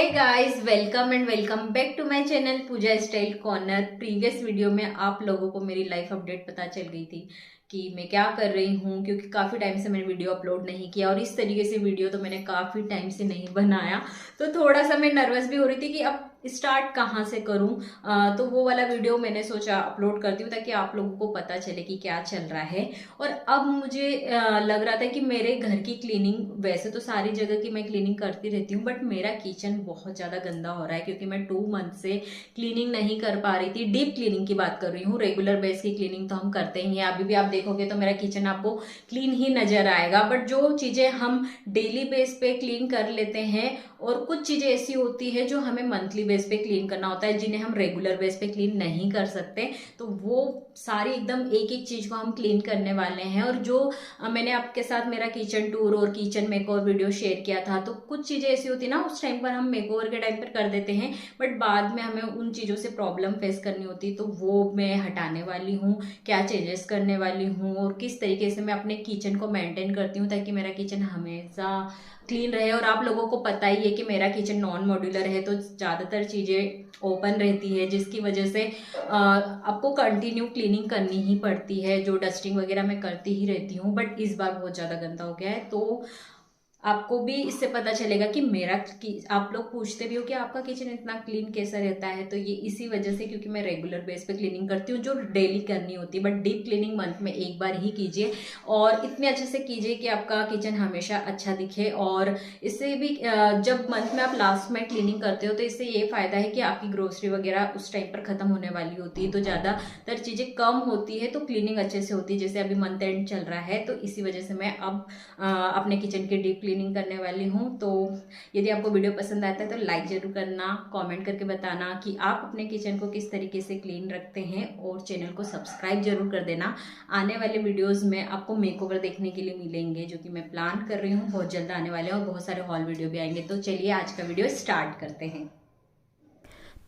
Guys, welcome and welcome back to my channel Pooja style corner. Previous video में आप लोगों को मेरी लाइफ अपडेट पता चल गई थी कि मैं क्या कर रही हूँ, क्योंकि काफ़ी टाइम से मैंने वीडियो अपलोड नहीं किया और इस तरीके से वीडियो तो मैंने काफ़ी टाइम से नहीं बनाया। तो थोड़ा सा मैं नर्वस भी हो रही थी कि अब स्टार्ट कहाँ से करूँ। तो वो वाला वीडियो मैंने सोचा अपलोड करती हूँ ताकि आप लोगों को पता चले कि क्या चल रहा है। और अब मुझे लग रहा था कि मेरे घर की क्लीनिंग, वैसे तो सारी जगह की मैं क्लीनिंग करती रहती हूँ, बट मेरा किचन बहुत ज़्यादा गंदा हो रहा है क्योंकि मैं 2 मंथ से क्लीनिंग नहीं कर पा रही थी। डीप क्लीनिंग की बात कर रही हूँ, रेगुलर बेस की क्लीनिंग तो हम करते ही हैं। अभी भी आप देखोगे तो मेरा किचन आपको क्लीन ही नजर आएगा, बट जो चीज़ें हम डेली बेस पे क्लीन कर लेते हैं और कुछ चीज़ें ऐसी होती है जो हमें मंथली बेस पे क्लीन करना होता है, जिन्हें हम रेगुलर बेस पे क्लीन नहीं कर सकते। तो वो सारी एकदम एक एक चीज़ को हम क्लीन करने वाले हैं। और जो मैंने आपके साथ मेरा किचन टूर और किचन मेकओवर वीडियो शेयर किया था, तो कुछ चीज़ें ऐसी होती है ना, उस टाइम पर हम मेकओवर के टाइम पर कर देते हैं, बट बाद में हमें उन चीज़ों से प्रॉब्लम फेस करनी होती है। तो वो मैं हटाने वाली हूँ, क्या चेंजेस करने वाली हूँ और किस तरीके से मैं अपने किचन को मेंटेन करती हूँ ताकि मेरा किचन हमेशा क्लीन रहे। और आप लोगों को पता ही है कि मेरा किचन नॉन मॉड्यूलर है, तो ज़्यादातर चीज़ें ओपन रहती है, जिसकी वजह से आपको कंटिन्यू क्लीनिंग करनी ही पड़ती है। जो डस्टिंग वगैरह मैं करती ही रहती हूँ, बट इस बार बहुत ज़्यादा गंदा हो गया है। तो आपको भी इससे पता चलेगा कि आप लोग पूछते भी हो कि आपका किचन इतना क्लीन कैसा रहता है, तो ये इसी वजह से, क्योंकि मैं रेगुलर बेस पे क्लीनिंग करती हूँ जो डेली करनी होती है। बट डीप क्लीनिंग मंथ में एक बार ही कीजिए और इतने अच्छे से कीजिए कि आपका किचन हमेशा अच्छा दिखे। और इससे भी जब मंथ में आप लास्ट में क्लीनिंग करते हो तो इससे ये फायदा है कि आपकी ग्रोसरी वगैरह उस टाइम पर खत्म होने वाली होती है, तो ज़्यादातर चीज़ें कम होती है, तो क्लीनिंग अच्छे से होती है। जैसे अभी मंथ एंड चल रहा है, तो इसी वजह से मैं अब अपने किचन की डीप क्लीनिंग करने वाली हूँ। तो यदि आपको वीडियो पसंद आता है तो लाइक जरूर करना, कमेंट करके बताना कि आप अपने किचन को किस तरीके से क्लीन रखते हैं, और चैनल को सब्सक्राइब जरूर कर देना। आने वाले वीडियोस में आपको मेकओवर देखने के लिए मिलेंगे, जो कि मैं प्लान कर रही हूँ, बहुत जल्द आने वाले हैं और बहुत सारे हॉल वीडियो भी आएंगे। तो चलिए आज का वीडियो स्टार्ट करते हैं।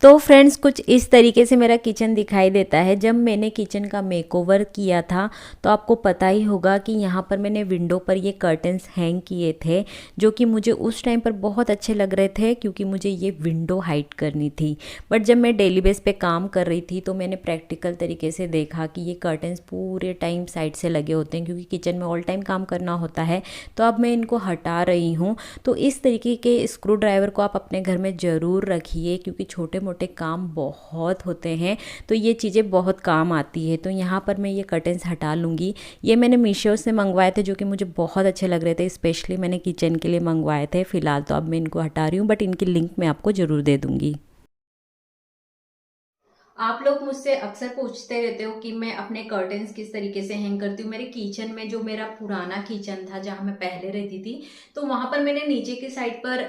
तो फ्रेंड्स, कुछ इस तरीके से मेरा किचन दिखाई देता है। जब मैंने किचन का मेकओवर किया था तो आपको पता ही होगा कि यहाँ पर मैंने विंडो पर ये कर्टन्स हैंग किए थे, जो कि मुझे उस टाइम पर बहुत अच्छे लग रहे थे क्योंकि मुझे ये विंडो हाइड करनी थी। बट जब मैं डेली बेस पे काम कर रही थी तो मैंने प्रैक्टिकल तरीके से देखा कि ये कर्टन्स पूरे टाइम साइड से लगे होते हैं, क्योंकि किचन में ऑल टाइम काम करना होता है। तो अब मैं इनको हटा रही हूँ। तो इस तरीके के स्क्रू ड्राइवर को आप अपने घर में ज़रूर रखिए, क्योंकि छोटे मोटे काम बहुत होते हैं, तो ये चीज़ें बहुत काम आती है। तो यहाँ पर मैं ये कर्टन्स हटा लूँगी। ये मैंने मीशो से मंगवाए थे, जो कि मुझे बहुत अच्छे लग रहे थे, स्पेशली मैंने किचन के लिए मंगवाए थे। फिलहाल तो अब मैं इनको हटा रही हूँ, बट इनकी लिंक मैं आपको ज़रूर दे दूँगी। आप लोग मुझसे अक्सर पूछते रहते हो कि मैं अपने कर्टन्स किस तरीके से हैंग करती हूँ। मेरे किचन में, जो मेरा पुराना किचन था जहाँ मैं पहले रहती थी, तो वहां पर मैंने नीचे की साइड पर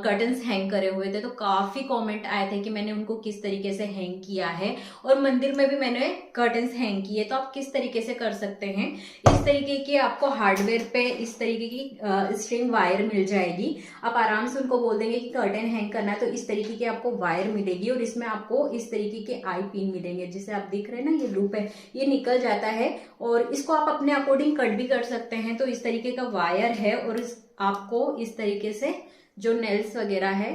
कर्टन्स हैंग करे हुए थे। तो काफी कमेंट आए थे कि मैंने उनको किस तरीके से हैंग किया है। और मंदिर में भी मैंने कर्टन्स हैंग किए। तो आप किस तरीके से कर सकते हैं, इस तरीके की आपको हार्डवेयर पे इस तरीके की स्ट्रिंग वायर मिल जाएगी। आप आराम से उनको बोल देंगे कि कर्टन हैंग करना है, तो इस तरीके की आपको वायर मिलेगी और इसमें आपको इस तरीके के आई पिन मिलेंगे। जिसे आप देख रहे हैं ना, ये लूप है, ये निकल जाता है और इसको आप अपने अकॉर्डिंग कट भी कर सकते हैं। तो इस तरीके का वायर है और आपको इस तरीके से जो नेल्स वगैरह है,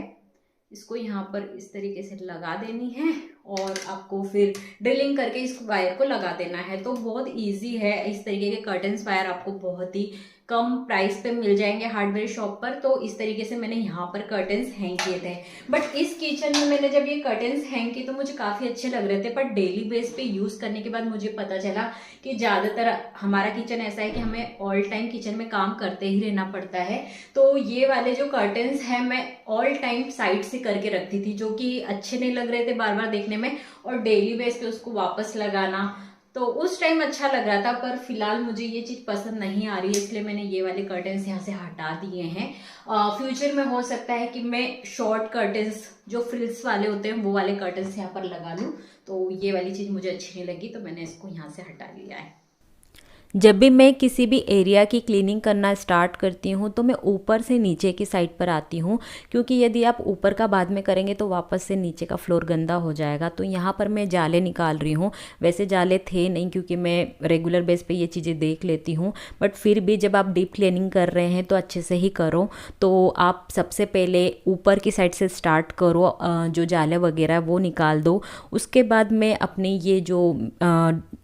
इसको यहाँ पर इस तरीके से लगा देनी है और आपको फिर ड्रिलिंग करके इस वायर को लगा देना है। तो बहुत इजी है। इस तरीके के कर्टन्स वायर आपको बहुत ही कम प्राइस पे मिल जाएंगे हार्डवेयर शॉप पर। तो इस तरीके से मैंने यहाँ पर कर्टन्स हैंग किए थे। बट इस किचन में मैंने जब ये कर्टन्स हैंग किए तो मुझे काफ़ी अच्छे लग रहे थे, बट डेली बेस पे यूज़ करने के बाद मुझे पता चला कि ज़्यादातर हमारा किचन ऐसा है कि हमें ऑल टाइम किचन में काम करते ही रहना पड़ता है। तो ये वाले जो कर्टन्स हैं मैं ऑल टाइम साइड से करके रखती थी, जो कि अच्छे नहीं लग रहे थे बार बार देखने में, और डेली बेस पे उसको वापस लगाना तो उस टाइम अच्छा लग रहा था। पर फिलहाल मुझे ये चीज़ पसंद नहीं आ रही है, इसलिए मैंने ये वाले कर्टन्स यहाँ से हटा दिए हैं। फ्यूचर में हो सकता है कि मैं शॉर्ट कर्टन्स, जो फ्रिल्स वाले होते हैं, वो वाले कर्टन्स यहाँ पर लगा लूँ। तो ये वाली चीज़ मुझे अच्छी नहीं लगी, तो मैंने इसको यहाँ से हटा लिया है। जब भी मैं किसी भी एरिया की क्लीनिंग करना स्टार्ट करती हूँ तो मैं ऊपर से नीचे की साइड पर आती हूँ, क्योंकि यदि आप ऊपर का बाद में करेंगे तो वापस से नीचे का फ्लोर गंदा हो जाएगा। तो यहाँ पर मैं जाले निकाल रही हूँ। वैसे जाले थे नहीं, क्योंकि मैं रेगुलर बेस पे ये चीज़ें देख लेती हूँ, बट फिर भी जब आप डीप क्लीनिंग कर रहे हैं तो अच्छे से ही करो। तो आप सबसे पहले ऊपर की साइड से स्टार्ट करो, जो जाले वगैरह वो निकाल दो। उसके बाद में अपनी ये जो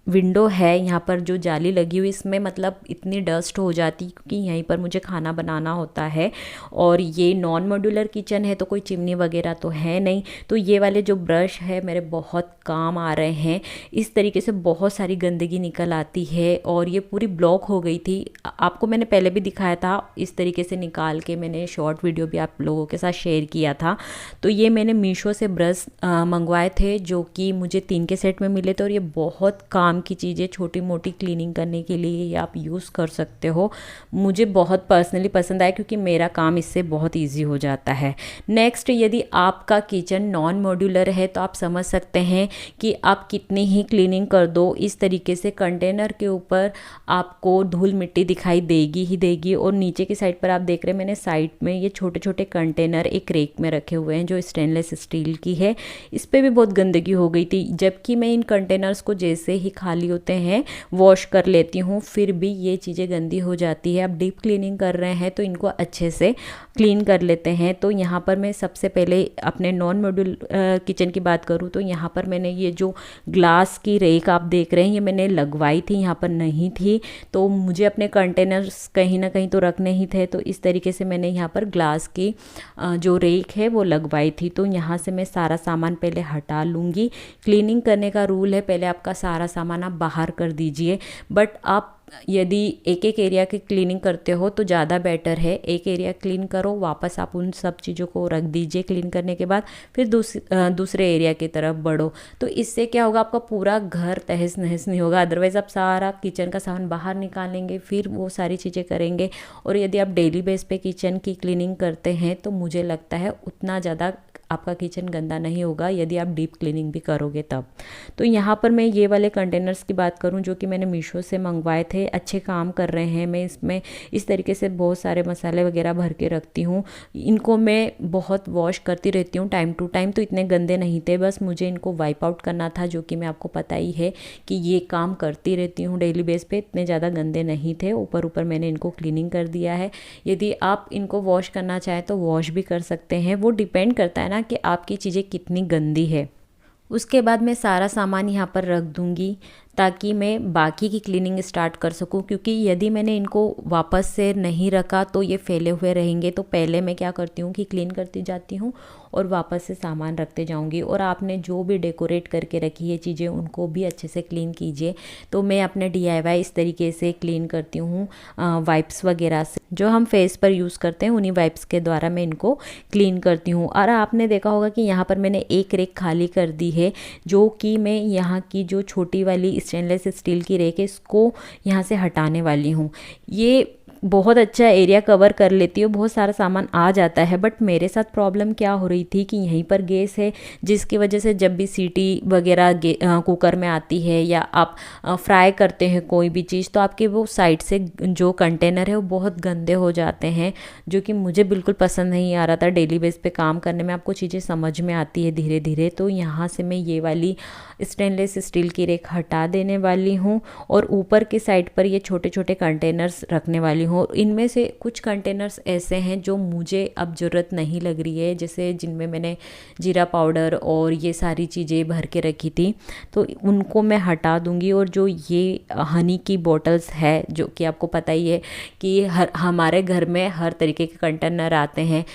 विंडो है, यहाँ पर जो जाली लगी हुई, इसमें मतलब इतनी डस्ट हो जाती, क्योंकि यहीं पर मुझे खाना बनाना होता है और ये नॉन मॉड्यूलर किचन है तो कोई चिमनी वगैरह तो है नहीं। तो ये वाले जो ब्रश है मेरे बहुत काम आ रहे हैं। इस तरीके से बहुत सारी गंदगी निकल आती है और ये पूरी ब्लॉक हो गई थी। आपको मैंने पहले भी दिखाया था, इस तरीके से निकाल के मैंने शॉर्ट वीडियो भी आप लोगों के साथ शेयर किया था। तो ये मैंने मीशो से ब्रश मंगवाए थे, जो कि मुझे 3 के सेट में मिले थे और ये बहुत काम की चीज़ें, छोटी मोटी क्लीनिंग करने के लिए ये आप यूज़ कर सकते हो। मुझे बहुत पर्सनली पसंद आया, क्योंकि मेरा काम इससे बहुत इजी हो जाता है। नेक्स्ट, यदि आपका किचन नॉन मॉड्यूलर है तो आप समझ सकते हैं कि आप कितनी ही क्लीनिंग कर दो, इस तरीके से कंटेनर के ऊपर आपको धूल मिट्टी दिखाई देगी ही देगी। और नीचे की साइड पर आप देख रहे हैं, मैंने साइड में ये छोटे छोटे कंटेनर एक रेक में रखे हुए हैं जो स्टेनलेस स्टील की है। इस पर भी बहुत गंदगी हो गई थी, जबकि मैं इन कंटेनर्स को जैसे ही खाली होते हैं वॉश कर लेती हूँ, फिर भी ये चीज़ें गंदी हो जाती है। आप डीप क्लीनिंग कर रहे हैं तो इनको अच्छे से क्लीन कर लेते हैं। तो यहाँ पर मैं सबसे पहले अपने नॉन मॉड्यूल किचन की बात करूँ तो यहाँ पर मैंने ये जो ग्लास की रेक आप देख रहे हैं, ये मैंने लगवाई थी, यहाँ पर नहीं थी। तो मुझे अपने कंटेनर्स कहीं ना कहीं तो रखने ही थे, तो इस तरीके से मैंने यहाँ पर ग्लास की जो रेक है वो लगवाई थी। तो यहाँ से मैं सारा सामान पहले हटा लूँगी। क्लीनिंग करने का रूल है, पहले आपका सारा सामान आप बाहर कर दीजिए। बट आप यदि एक एक एरिया की क्लीनिंग करते हो तो ज़्यादा बेटर है। एक एरिया क्लीन करो, वापस आप उन सब चीज़ों को रख दीजिए क्लीन करने के बाद, फिर दूसरे एरिया की तरफ बढ़ो। तो इससे क्या होगा, आपका पूरा घर तहस नहस नहीं होगा। अदरवाइज़ आप सारा किचन का सामान बाहर निकालेंगे, फिर वो सारी चीज़ें करेंगे। और यदि आप डेली बेस पे किचन की क्लीनिंग करते हैं तो मुझे लगता है उतना ज़्यादा आपका किचन गंदा नहीं होगा, यदि आप डीप क्लीनिंग भी करोगे तब। तो यहाँ पर मैं ये वाले कंटेनर्स की बात करूँ जो कि मैंने मीशो से मंगवाए थे, अच्छे काम कर रहे हैं। मैं इसमें इस तरीके से बहुत सारे मसाले वगैरह भर के रखती हूँ। इनको मैं बहुत वॉश करती रहती हूँ टाइम टू टाइम, तो इतने गंदे नहीं थे। बस मुझे इनको वाइप आउट करना था, जो कि मैं आपको पता ही है कि ये काम करती रहती हूँ डेली बेस पे। इतने ज़्यादा गंदे नहीं थे, ऊपर ऊपर मैंने इनको क्लीनिंग कर दिया है। यदि आप इनको वॉश करना चाहें तो वॉश भी कर सकते हैं, वो डिपेंड करता है ना कि आपकी चीज़ें कितनी गंदी है। उसके बाद मैं सारा सामान यहाँ पर रख दूँगी ताकि मैं बाकी की क्लीनिंग स्टार्ट कर सकूं, क्योंकि यदि मैंने इनको वापस से नहीं रखा तो ये फैले हुए रहेंगे। तो पहले मैं क्या करती हूँ कि क्लीन करती जाती हूँ और वापस से सामान रखते जाऊँगी। और आपने जो भी डेकोरेट करके रखी है चीज़ें, उनको भी अच्छे से क्लीन कीजिए। तो मैं अपने DIY इस तरीके से क्लीन करती हूँ, वाइप्स वगैरह से, जो हम फेस पर यूज़ करते हैं उन्हीं वाइप्स के द्वारा मैं इनको क्लीन करती हूँ। और आपने देखा होगा कि यहाँ पर मैंने एक रेक खाली कर दी है, जो कि मैं यहाँ की जो छोटी वाली स्टेनलेस स्टील की रेक है इसको यहाँ से हटाने वाली हूँ। ये बहुत अच्छा एरिया कवर कर लेती है, बहुत सारा सामान आ जाता है। बट मेरे साथ प्रॉब्लम क्या हो रही थी कि यहीं पर गैस है, जिसकी वजह से जब भी सीटी वगैरह कुकर में आती है या आप फ्राई करते हैं कोई भी चीज़, तो आपके वो साइड से जो कंटेनर है वो बहुत गंदे हो जाते हैं, जो कि मुझे बिल्कुल पसंद नहीं आ रहा था। डेली बेस पे काम करने में आपको चीज़ें समझ में आती है धीरे धीरे। तो यहाँ से मैं ये वाली स्टेनलेस स्टील की रेक हटा देने वाली हूँ और ऊपर की साइड पर ये छोटे छोटे कंटेनर्स रखने वाली हूँ। इनमें से कुछ कंटेनर्स ऐसे हैं जो मुझे अब ज़रूरत नहीं लग रही है, जैसे जिनमें मैंने जीरा पाउडर और ये सारी चीज़ें भर के रखी थी, तो उनको मैं हटा दूंगी। और जो ये हनी की बॉटल्स है, जो कि आपको पता ही है कि हमारे घर में हर तरीके के कंटेनर आते हैं,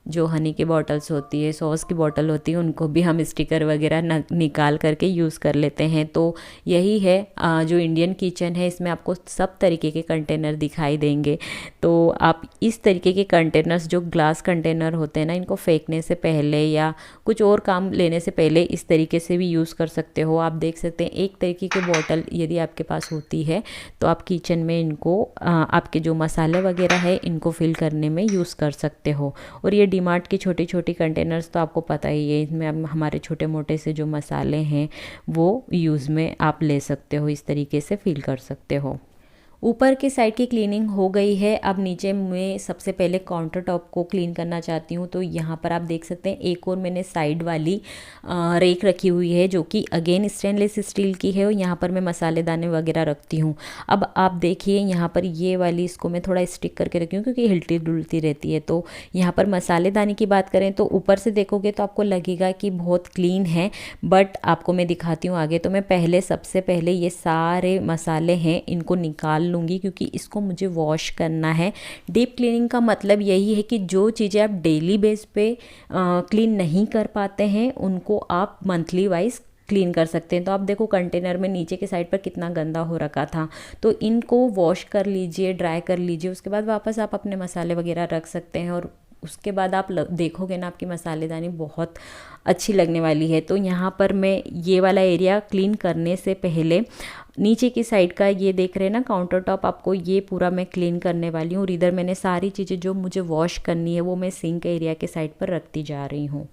जो हनी की बॉटल्स होती है, सॉस की बॉटल होती है, उनको भी हम स्टिकर वगैरह निकाल करके यूज़ कर लेते हैं। तो यही है जो इंडियन किचन है, इसमें आपको सब तरीके के कंटेनर दिखाई देंगे। तो आप इस तरीके के कंटेनर्स, जो ग्लास कंटेनर होते हैं ना, इनको फेंकने से पहले या कुछ और काम लेने से पहले इस तरीके से भी यूज़ कर सकते हो। आप देख सकते हैं एक तरीके की बॉटल यदि आपके पास होती है तो आप किचन में इनको आपके जो मसाले वगैरह है इनको फिल करने में यूज़ कर सकते हो। और ये डीमार्ट की छोटी छोटी कंटेनर्स तो आपको पता ही है, इसमें हमारे छोटे मोटे से जो मसाले हैं वो यूज़ में आप ले सकते हो, इस तरीके से फिल कर सकते हो। ऊपर के साइड की क्लीनिंग हो गई है। अब नीचे मैं सबसे पहले काउंटर टॉप को क्लीन करना चाहती हूँ। तो यहाँ पर आप देख सकते हैं एक और मैंने साइड वाली रेक रखी हुई है जो कि अगेन स्टेनलेस स्टील की है और यहाँ पर मैं मसालेदाने वगैरह रखती हूँ। अब आप देखिए यहाँ पर ये वाली इसको मैं थोड़ा स्टिक करके रखी हूँ क्योंकि हिलती डुलती रहती है। तो यहाँ पर मसालेदानी की बात करें तो ऊपर से देखोगे तो आपको लगेगा कि बहुत क्लीन है, बट आपको मैं दिखाती हूँ आगे। तो मैं सबसे पहले ये सारे मसाले हैं इनको निकाल लूँगी क्योंकि इसको मुझे वॉश करना है। डीप क्लीनिंग का मतलब यही है कि जो चीज़ें आप डेली बेस पे क्लीन नहीं कर पाते हैं उनको आप मंथली वाइज क्लीन कर सकते हैं। तो आप देखो कंटेनर में नीचे के साइड पर कितना गंदा हो रखा था, तो इनको वॉश कर लीजिए, ड्राई कर लीजिए, उसके बाद वापस आप अपने मसाले वगैरह रख सकते हैं और उसके बाद आप देखोगे ना आपकी मसालेदानी बहुत अच्छी लगने वाली है। तो यहाँ पर मैं ये वाला एरिया क्लीन करने से पहले नीचे की साइड का ये देख रहे हैं ना काउंटर टॉप, आपको ये पूरा मैं क्लीन करने वाली हूँ और इधर मैंने सारी चीज़ें जो मुझे वॉश करनी है वो मैं सिंक एरिया के साइड पर रखती जा रही हूँ।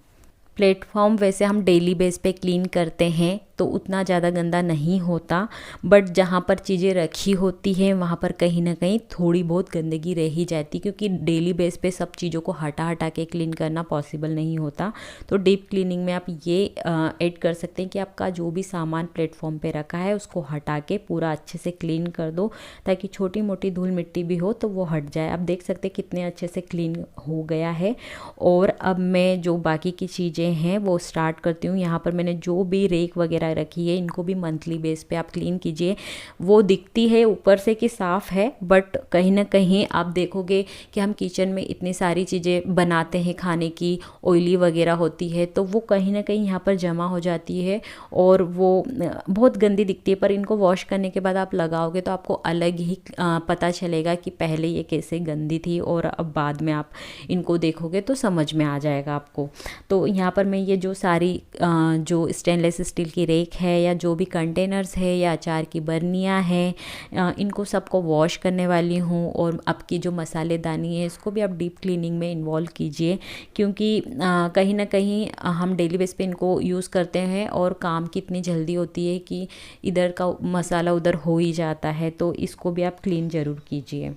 प्लेटफॉर्म वैसे हम डेली बेस पे क्लीन करते हैं तो उतना ज़्यादा गंदा नहीं होता, बट जहाँ पर चीज़ें रखी होती हैं वहाँ पर कहीं ना कहीं थोड़ी बहुत गंदगी रह ही जाती, क्योंकि डेली बेस पे सब चीज़ों को हटा के क्लीन करना पॉसिबल नहीं होता। तो डीप क्लीनिंग में आप ये ऐड कर सकते हैं कि आपका जो भी सामान प्लेटफॉर्म पे रखा है उसको हटा के पूरा अच्छे से क्लीन कर दो ताकि छोटी मोटी धूल मिट्टी भी हो तो वो हट जाए। आप देख सकते हैं कितने अच्छे से क्लीन हो गया है। और अब मैं जो बाकी की चीज़ें हैं वो स्टार्ट करती हूँ। यहाँ पर मैंने जो भी रेक वगैरह रखी है इनको भी मंथली बेस पे आप क्लीन कीजिए। वो दिखती है ऊपर से कि साफ़ है, बट कहीं ना कहीं आप देखोगे कि हम किचन में इतनी सारी चीज़ें बनाते हैं खाने की, ऑयली वगैरह होती है तो वो कहीं ना कहीं यहाँ पर जमा हो जाती है और वो बहुत गंदी दिखती है। पर इनको वॉश करने के बाद आप लगाओगे तो आपको अलग ही पता चलेगा कि पहले ये कैसे गंदी थी और अब बाद में आप इनको देखोगे तो समझ में आ जाएगा आपको। तो यहाँ पर मैं ये जो सारी जो स्टेनलेस स्टील की रेक है या जो भी कंटेनर्स है या अचार की बर्नियाँ हैं इनको सबको वॉश करने वाली हूँ। और आपकी जो मसालेदानी है इसको भी आप डीप क्लीनिंग में इन्वॉल्व कीजिए, क्योंकि कहीं ना कहीं हम डेली बेस पे इनको यूज़ करते हैं और काम की इतनी जल्दी होती है कि इधर का मसाला उधर हो ही जाता है, तो इसको भी आप क्लीन ज़रूर कीजिए।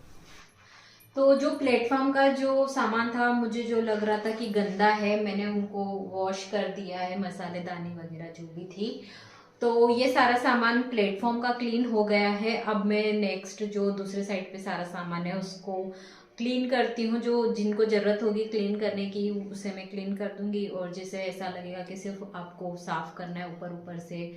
तो जो प्लेटफॉर्म का जो सामान था मुझे जो लग रहा था कि गंदा है, मैंने उनको वॉश कर दिया है, मसालेदानी वगैरह जो भी थी। तो ये सारा सामान प्लेटफॉर्म का क्लीन हो गया है। अब मैं नेक्स्ट जो दूसरे साइड पे सारा सामान है उसको क्लीन करती हूँ। जो जिनको ज़रूरत होगी क्लीन करने की उसे मैं क्लीन कर दूंगी, और जिसे ऐसा लगेगा कि सिर्फ आपको साफ़ करना है, ऊपर ऊपर से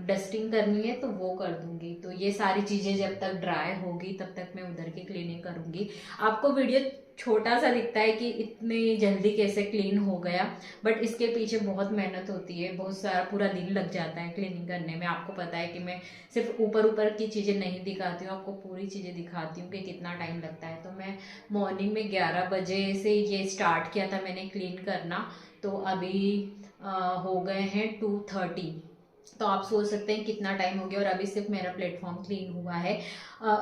डस्टिंग करनी है तो वो कर दूंगी। तो ये सारी चीज़ें जब तक ड्राई होगी तब तक मैं उधर की क्लीनिंग करूंगी। आपको वीडियो छोटा सा दिखता है कि इतनी जल्दी कैसे क्लीन हो गया, बट इसके पीछे बहुत मेहनत होती है, बहुत सारा पूरा दिन लग जाता है क्लीनिंग करने में। आपको पता है कि मैं सिर्फ ऊपर ऊपर की चीज़ें नहीं दिखाती हूँ, आपको पूरी चीज़ें दिखाती हूँ कि कितना टाइम लगता है। तो मैं मॉर्निंग में 11 बजे से ये स्टार्ट किया था मैंने क्लीन करना, तो अभी हो गए हैं 2:30। तो आप सोच सकते हैं कितना टाइम हो गया, और अभी सिर्फ मेरा प्लेटफॉर्म क्लीन हुआ है।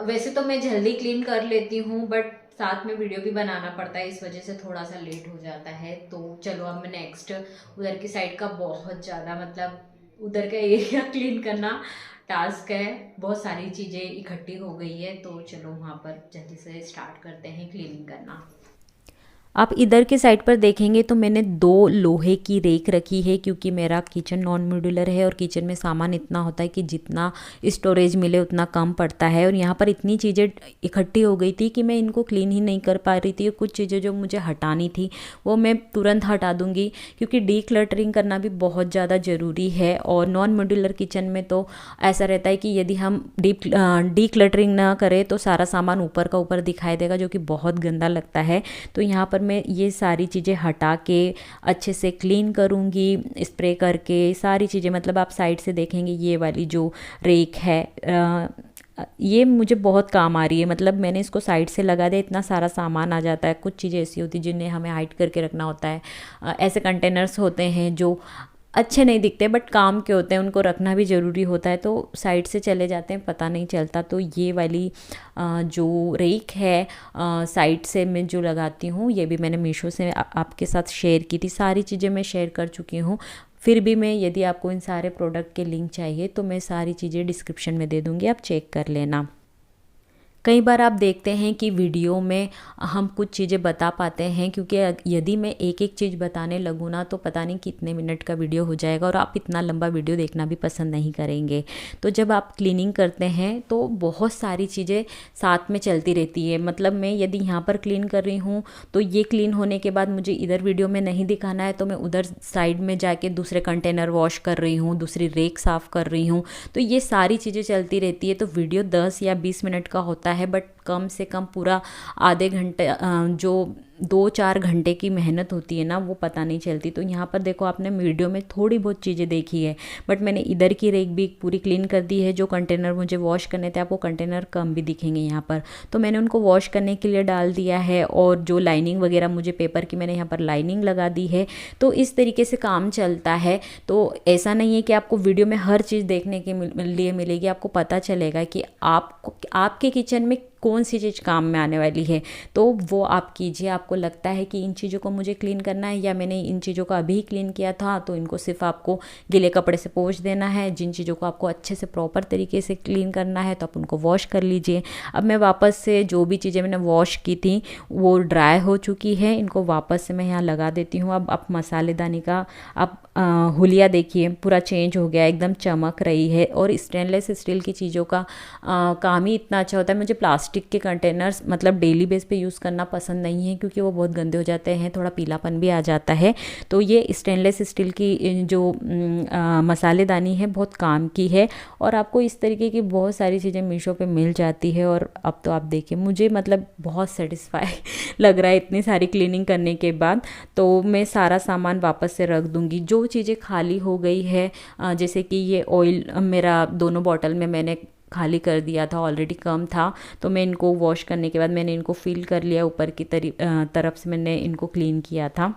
वैसे तो मैं जल्दी क्लीन कर लेती हूँ, बट साथ में वीडियो भी बनाना पड़ता है, इस वजह से थोड़ा सा लेट हो जाता है। तो चलो अब मैं नेक्स्ट उधर की साइड का बहुत ज़्यादा मतलब उधर का एरिया क्लीन करना टास्क है, बहुत सारी चीज़ें इकट्ठी हो गई है। तो चलो वहाँ पर जल्दी से स्टार्ट करते हैं क्लीनिंग करना। आप इधर के साइड पर देखेंगे तो मैंने 2 लोहे की रेक रखी है, क्योंकि मेरा किचन नॉन मॉड्यूलर है और किचन में सामान इतना होता है कि जितना स्टोरेज मिले उतना कम पड़ता है। और यहाँ पर इतनी चीज़ें इकट्ठी हो गई थी कि मैं इनको क्लीन ही नहीं कर पा रही थी। कुछ चीज़ें जो मुझे हटानी थी वो मैं तुरंत हटा दूँगी, क्योंकि डीक्लटरिंग करना भी बहुत ज़्यादा ज़रूरी है। और नॉन मॉड्यूलर किचन में तो ऐसा रहता है कि यदि हम डीक्लटरिंग ना करें तो सारा सामान ऊपर का ऊपर दिखाई देगा, जो कि बहुत गंदा लगता है। तो यहाँ पर मैं ये सारी चीज़ें हटा के अच्छे से क्लीन करूँगी, स्प्रे करके सारी चीज़ें। मतलब आप साइड से देखेंगे ये वाली जो रेक है ये मुझे बहुत काम आ रही है। मतलब मैंने इसको साइड से लगा दिया, इतना सारा सामान आ जाता है। कुछ चीज़ें ऐसी होती हैं जिन्हें हमें हाइड करके रखना होता है। ऐसे कंटेनर्स होते हैं जो अच्छे नहीं दिखते बट काम के होते हैं, उनको रखना भी ज़रूरी होता है, तो साइड से चले जाते हैं, पता नहीं चलता। तो ये वाली जो रेक है साइड से मैं जो लगाती हूँ, ये भी मैंने मीशो से आपके साथ शेयर की थी। सारी चीज़ें मैं शेयर कर चुकी हूँ। फिर भी मैं यदि आपको इन सारे प्रोडक्ट के लिंक चाहिए तो मैं सारी चीज़ें डिस्क्रिप्शन में दे दूँगी, आप चेक कर लेना। कई बार आप देखते हैं कि वीडियो में हम कुछ चीज़ें बता पाते हैं, क्योंकि यदि मैं एक एक चीज़ बताने लगूँ ना तो पता नहीं कितने मिनट का वीडियो हो जाएगा और आप इतना लंबा वीडियो देखना भी पसंद नहीं करेंगे। तो जब आप क्लीनिंग करते हैं तो बहुत सारी चीज़ें साथ में चलती रहती है। मतलब मैं यदि यहाँ पर क्लीन कर रही हूँ तो ये क्लीन होने के बाद मुझे इधर वीडियो में नहीं दिखाना है, तो मैं उधर साइड में जाके दूसरे कंटेनर वॉश कर रही हूँ, दूसरी रेक साफ़ कर रही हूँ। तो ये सारी चीज़ें चलती रहती है। तो वीडियो 10 या 20 मिनट का होता है, बट कम से कम पूरा आधे घंटे जो 2-4 घंटे की मेहनत होती है ना, वो पता नहीं चलती। तो यहाँ पर देखो, आपने वीडियो में थोड़ी बहुत चीज़ें देखी है, बट मैंने इधर की रेक भी पूरी क्लीन कर दी है। जो कंटेनर मुझे वॉश करने थे, आपको कंटेनर कम भी दिखेंगे यहाँ पर, तो मैंने उनको वॉश करने के लिए डाल दिया है। और जो लाइनिंग वगैरह मुझे पेपर की, मैंने यहाँ पर लाइनिंग लगा दी है। तो इस तरीके से काम चलता है। तो ऐसा नहीं है कि आपको वीडियो में हर चीज़ देखने के लिए मिलेगी, आपको पता चलेगा कि आपको आपके किचन में कौन सी चीज़ काम में आने वाली है, तो वो आप कीजिए। आपको लगता है कि इन चीज़ों को मुझे क्लीन करना है, या मैंने इन चीज़ों को अभी क्लीन किया था, तो इनको सिर्फ आपको गीले कपड़े से पोंछ देना है। जिन चीज़ों को आपको अच्छे से प्रॉपर तरीके से क्लीन करना है तो आप उनको वॉश कर लीजिए। अब मैं वापस से जो भी चीज़ें मैंने वॉश की थी वो ड्राई हो चुकी है, इनको वापस से मैं यहाँ लगा देती हूँ। अब आप मसालेदानी का आप हुलिया देखिए, पूरा चेंज हो गया, एकदम चमक रही है। और स्टेनलेस स्टील की चीज़ों का काम ही इतना अच्छा होता है। मुझे प्लास्टिक के कंटेनर्स मतलब डेली बेस पे यूज़ करना पसंद नहीं है, क्योंकि वो बहुत गंदे हो जाते हैं, थोड़ा पीलापन भी आ जाता है। तो ये स्टेनलेस स्टील की जो मसालेदानी है बहुत काम की है। और आपको इस तरीके की बहुत सारी चीज़ें मीशो पे मिल जाती है। और अब तो आप देखिए, मुझे मतलब बहुत सेटिस्फाई लग रहा है इतनी सारी क्लीनिंग करने के बाद। तो मैं सारा सामान वापस से रख दूँगी। जो चीज़ें खाली हो गई है, जैसे कि ये ऑयल मेरा दोनों बॉटल में मैंने खाली कर दिया था, ऑलरेडी कम था, तो मैं इनको वॉश करने के बाद मैंने इनको फिल कर लिया। ऊपर की तरफ से मैंने इनको क्लीन किया था।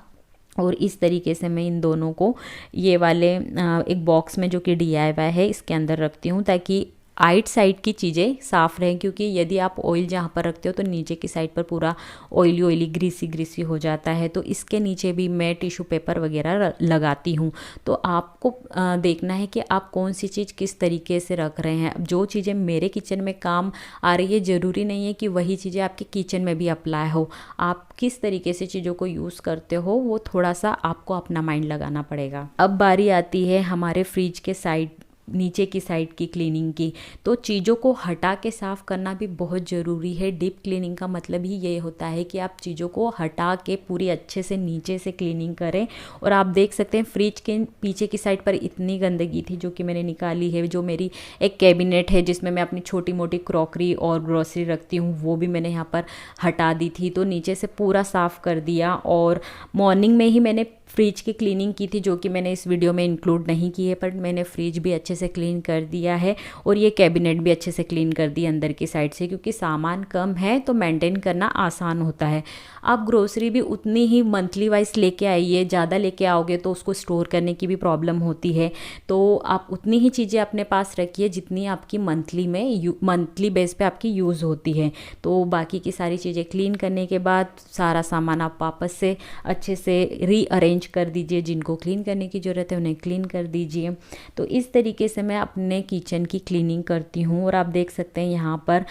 और इस तरीके से मैं इन दोनों को ये वाले एक बॉक्स में, जो कि DIY है, इसके अंदर रखती हूँ, ताकि आइट साइड की चीज़ें साफ़ रहें। क्योंकि यदि आप ऑयल जहाँ पर रखते हो तो नीचे की साइड पर पूरा ऑयली ऑयली ग्रीसी ग्रीसी हो जाता है। तो इसके नीचे भी मैं टिश्यू पेपर वगैरह लगाती हूँ। तो आपको देखना है कि आप कौन सी चीज़ किस तरीके से रख रहे हैं। जो चीज़ें मेरे किचन में काम आ रही है, ज़रूरी नहीं है कि वही चीज़ें आपके किचन में भी अप्लाई हो। आप किस तरीके से चीज़ों को यूज़ करते हो, वो थोड़ा सा आपको अपना माइंड लगाना पड़ेगा। अब बारी आती है हमारे फ्रिज के साइड, नीचे की साइड की क्लीनिंग की। तो चीज़ों को हटा के साफ़ करना भी बहुत ज़रूरी है। डीप क्लीनिंग का मतलब ही ये होता है कि आप चीज़ों को हटा के पूरी अच्छे से नीचे से क्लीनिंग करें। और आप देख सकते हैं फ्रिज के पीछे की साइड पर इतनी गंदगी थी, जो कि मैंने निकाली है। जो मेरी एक कैबिनेट है जिसमें मैं अपनी छोटी मोटी क्रॉकरी और ग्रोसरी रखती हूँ, वो भी मैंने यहाँ पर हटा दी थी। तो नीचे से पूरा साफ़ कर दिया। और मॉर्निंग में ही मैंने फ्रिज की क्लीनिंग की थी, जो कि मैंने इस वीडियो में इंक्लूड नहीं की है, पर मैंने फ्रिज भी अच्छे से क्लीन कर दिया है। और ये कैबिनेट भी अच्छे से क्लीन कर दी अंदर की साइड से, क्योंकि सामान कम है तो मेंटेन करना आसान होता है। आप ग्रोसरी भी उतनी ही मंथली वाइज लेके आइए। ज़्यादा लेके आओगे तो उसको स्टोर करने की भी प्रॉब्लम होती है। तो आप उतनी ही चीज़ें अपने पास रखिए जितनी आपकी मंथली बेस पे आपकी यूज़ होती है। तो बाकी की सारी चीज़ें क्लीन करने के बाद सारा सामान आप वापस से अच्छे से रीअरेंज कर दीजिए। जिनको क्लीन करने की ज़रूरत है उन्हें क्लीन कर दीजिए। तो इस तरीके से मैं अपने किचन की क्लीनिंग करती हूँ। और आप देख सकते हैं यहाँ पर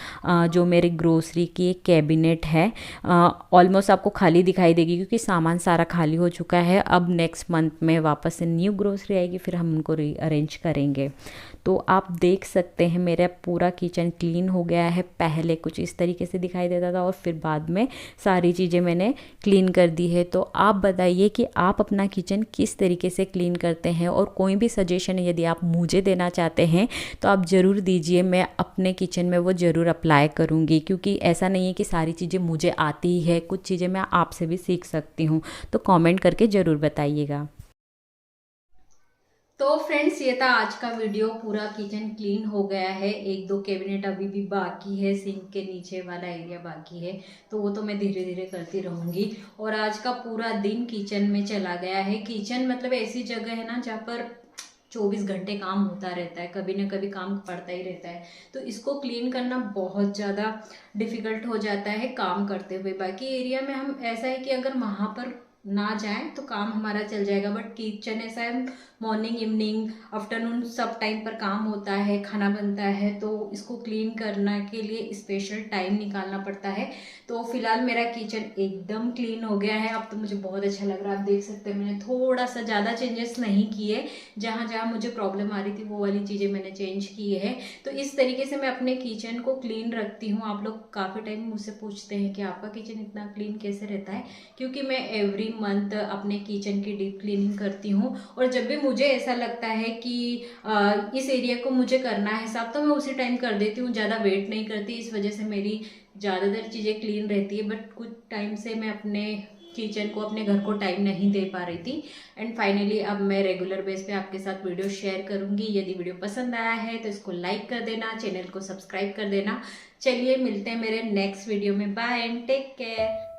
जो मेरी ग्रोसरी की एक कैबिनेट है, ऑलमोस्ट आपको खाली दिखाई देगी, क्योंकि सामान सारा खाली हो चुका है। अब नेक्स्ट मंथ में वापस से न्यू ग्रोसरी आएगी, फिर हम उनको रीअरेंज करेंगे। तो आप देख सकते हैं मेरा पूरा किचन क्लीन हो गया है। पहले कुछ इस तरीके से दिखाई देता था और फिर बाद में सारी चीज़ें मैंने क्लीन कर दी है। तो आप बताइए कि आप अपना किचन किस तरीके से क्लीन करते हैं, और कोई भी सजेशन यदि आप मुझे देना चाहते हैं तो आप ज़रूर दीजिए। मैं अपने किचन में वो ज़रूर अप्लाई करूँगी, क्योंकि ऐसा नहीं है कि सारी चीज़ें मुझे आती ही है, कुछ चीज़ें मैं आपसे भी सीख सकती हूँ। तो कमेंट करके ज़रूर बताइएगा। तो फ्रेंड्स, ये था आज का वीडियो। पूरा किचन क्लीन हो गया है। एक दो कैबिनेट अभी भी बाकी है, सिंक के नीचे वाला एरिया बाकी है, तो वो तो मैं धीरे धीरे करती रहूंगी। और आज का पूरा दिन किचन में चला गया है। किचन मतलब ऐसी जगह है ना जहाँ पर 24 घंटे काम होता रहता है, कभी ना कभी काम पड़ता ही रहता है। तो इसको क्लीन करना बहुत ज़्यादा डिफिकल्ट हो जाता है काम करते हुए। बाकी एरिया में हम ऐसा है कि अगर वहाँ पर ना जाएं तो काम हमारा चल जाएगा, बट किचन ऐसा है मॉर्निंग इवनिंग आफ्टरनून सब टाइम पर काम होता है, खाना बनता है, तो इसको क्लीन करने के लिए स्पेशल टाइम निकालना पड़ता है। तो फिलहाल मेरा किचन एकदम क्लीन हो गया है, अब तो मुझे बहुत अच्छा लग रहा है। आप देख सकते हैं मैंने थोड़ा सा ज़्यादा चेंजेस नहीं किए, जहाँ जहाँ मुझे प्रॉब्लम आ रही थी वो वाली चीज़ें मैंने चेंज की है। तो इस तरीके से मैं अपने किचन को क्लीन रखती हूँ। आप लोग काफ़ी टाइम मुझसे पूछते हैं कि आपका किचन इतना क्लीन कैसे रहता है, क्योंकि मैं एवरी मंथ अपने किचन की डीप क्लीनिंग करती हूँ। और जब भी मुझे ऐसा लगता है कि इस एरिया को मुझे करना है साफ, तो मैं उसी टाइम कर देती हूँ, ज़्यादा वेट नहीं करती। इस वजह से मेरी ज़्यादातर चीज़ें क्लीन रहती है। बट कुछ टाइम से मैं अपने किचन को, अपने घर को टाइम नहीं दे पा रही थी। एंड फाइनली अब मैं रेगुलर बेस पे आपके साथ वीडियो शेयर करूंगी। यदि वीडियो पसंद आया है तो इसको लाइक कर देना, चैनल को सब्सक्राइब कर देना। चलिए मिलते हैं मेरे नेक्स्ट वीडियो में। Bye and take care.